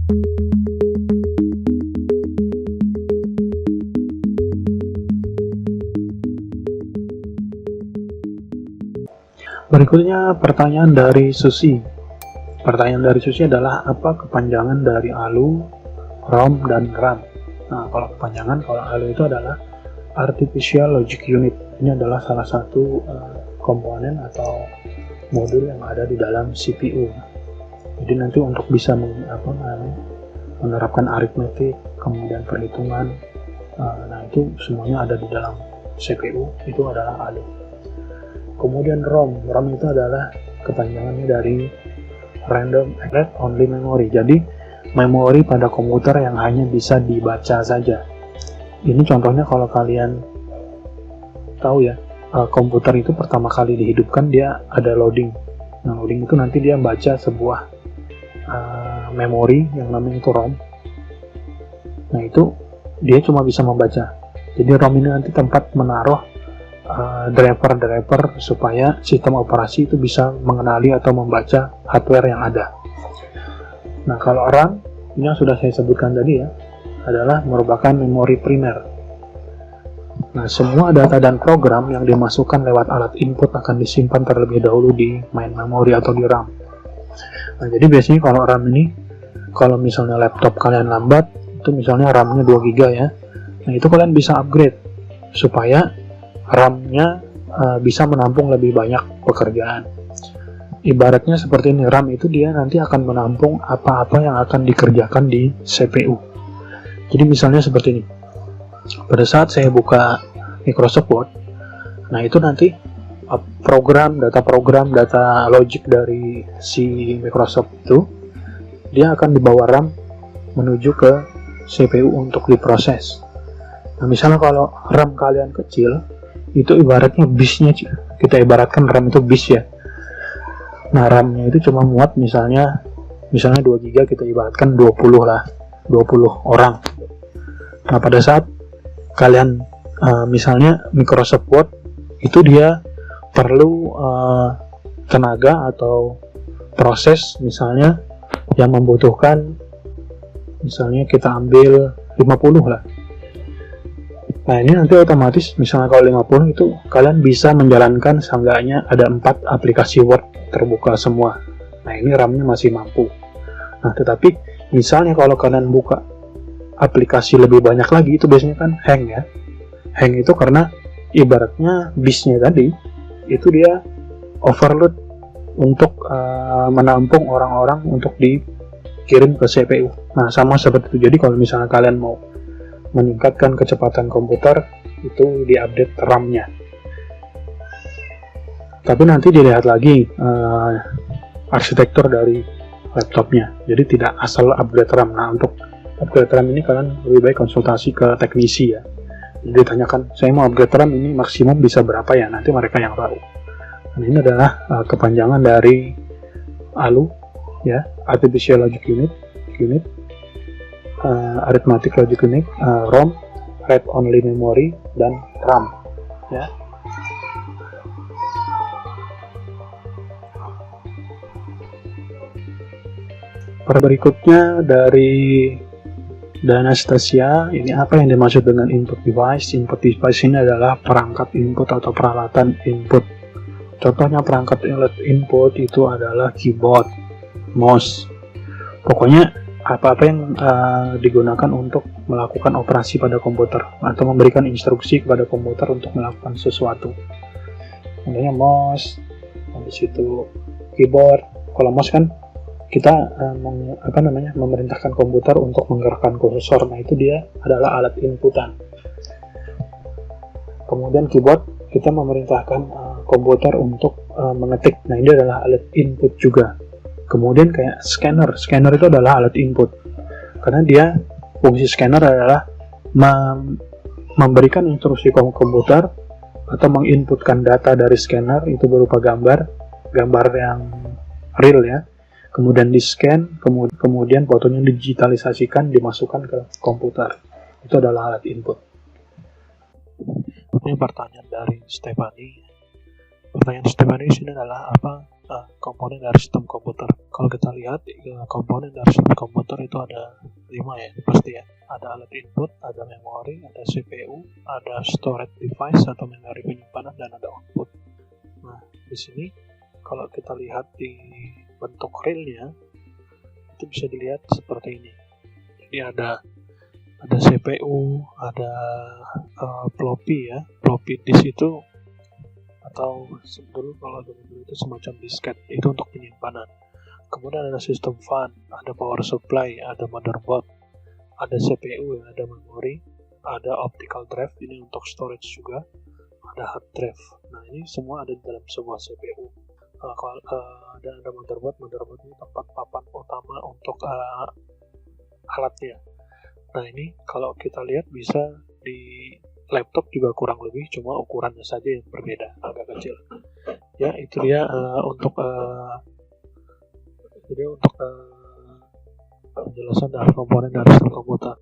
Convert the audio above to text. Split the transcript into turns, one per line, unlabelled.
Berikutnya pertanyaan dari Susi. Pertanyaan dari Susi adalah apa kepanjangan dari ALU, ROM, dan RAM? Nah, kalau kepanjangan, kalau ALU itu adalah Artificial Logic Unit. Ini adalah salah satu komponen atau modul yang ada di dalam CPU. Jadi nanti untuk bisa menerapkan aritmetik, kemudian perhitungan, nah itu semuanya ada di dalam CPU, itu adalah ALU. Kemudian ROM itu adalah kepanjangannya dari Random Access Only Memory. Jadi memori pada komputer yang hanya bisa dibaca saja. Ini contohnya kalau kalian tahu ya, komputer itu pertama kali dihidupkan dia ada loading. Nah, loading itu nanti dia baca sebuah memori yang namanya itu ROM. Nah, itu dia cuma bisa membaca. Jadi ROM ini nanti tempat menaruh driver supaya sistem operasi itu bisa mengenali atau membaca hardware yang ada. Nah, kalau RAM ini yang sudah saya sebutkan tadi ya, adalah merupakan memori primer. Nah, semua data dan program yang dimasukkan lewat alat input akan disimpan terlebih dahulu di main memory atau di RAM. Nah, jadi biasanya kalau RAM ini, kalau misalnya laptop kalian lambat, itu misalnya RAM-nya 2 GB ya, nah itu kalian bisa upgrade supaya RAM-nya bisa menampung lebih banyak pekerjaan. Ibaratnya seperti ini, RAM itu dia nanti akan menampung apa-apa yang akan dikerjakan di CPU. Jadi misalnya seperti ini, pada saat saya buka Microsoft Word, nah itu nanti data logic dari si Microsoft itu, dia akan dibawa RAM menuju ke CPU untuk diproses. Nah, misalnya kalau RAM kalian kecil, itu ibaratnya bisnya, kita ibaratkan RAM itu bis ya. Nah, RAM-nya itu cuma muat misalnya 2 GB, kita ibaratkan 20 lah, 20 orang. Nah, pada saat kalian misalnya Microsoft Word itu dia perlu tenaga atau proses misalnya yang membutuhkan, misalnya kita ambil 50 lah. Nah, ini nanti otomatis misalnya kalau 50 itu kalian bisa menjalankan seenggaknya ada 4 aplikasi Word terbuka semua. Nah, ini RAM-nya masih mampu. Nah, tetapi misalnya kalau kalian buka aplikasi lebih banyak lagi, itu biasanya kan hang ya. Hang itu karena ibaratnya bisnya tadi itu dia overload untuk menampung orang-orang untuk dikirim ke CPU. Nah, sama seperti itu. Jadi kalau misalnya kalian mau meningkatkan kecepatan komputer, itu diupdate RAM-nya. Tapi nanti dilihat lagi arsitektur dari laptopnya. Jadi tidak asal upgrade RAM. Nah, untuk upgrade RAM ini kalian lebih baik konsultasi ke teknisi ya. Jadi ditanyakan, saya mau upgrade RAM ini maksimum bisa berapa ya? Nanti mereka yang tahu. Dan ini adalah kepanjangan dari ALU ya, Artificial Logic Unit, Arithmetic Logic Unit, ROM, Read Only Memory, dan RAM ya. Berikutnya dari Anastasia, ini apa yang dimaksud dengan input device? Input device ini adalah perangkat input atau peralatan input. Contohnya perangkat input itu adalah keyboard, mouse, pokoknya apa-apa yang digunakan untuk melakukan operasi pada komputer atau memberikan instruksi kepada komputer untuk melakukan sesuatu. Contohnya mouse, habis itu keyboard. Kalau mouse kan kita memerintahkan komputer untuk menggerakkan kursor. Nah, itu dia adalah alat inputan. Kemudian keyboard kita memerintahkan komputer untuk mengetik. Nah, ini adalah alat input juga. Kemudian kayak scanner itu adalah alat input, karena dia fungsi scanner adalah memberikan instruksi ke komputer atau menginputkan data dari scanner itu berupa gambar yang real ya, kemudian di scan, kemudian fotonya digitalisasikan, dimasukkan ke komputer. Itu adalah alat input. Ini pertanyaan dari Stephanie. Pertanyaan Stephanie di sini adalah apa komponen dari sistem komputer. Kalau kita lihat komponen dari sistem komputer itu ada 5 ya pasti ya. Ada alat input, ada memori, ada CPU, ada storage device atau memori penyimpanan, dan ada output. Nah, di sini kalau kita lihat di bentuk realnya itu bisa dilihat seperti ini. Jadi ada CPU, ada floppy ya. Floppy disk itu, atau dulu kalau dulu itu semacam disket, itu untuk penyimpanan. Kemudian ada sistem fan, ada power supply, ada motherboard, ada CPU, ada memori, ada optical drive, ini untuk storage juga, ada hard drive. Nah, ini semua ada di dalam sebuah CPU. Dan ada motherboard ini tempat papan utama untuk alatnya. Nah, ini kalau kita lihat bisa di laptop juga kurang lebih, cuma ukurannya saja yang berbeda, agak kecil. Ya, itu dia untuk penjelasan dari komponen dari sistem komputer.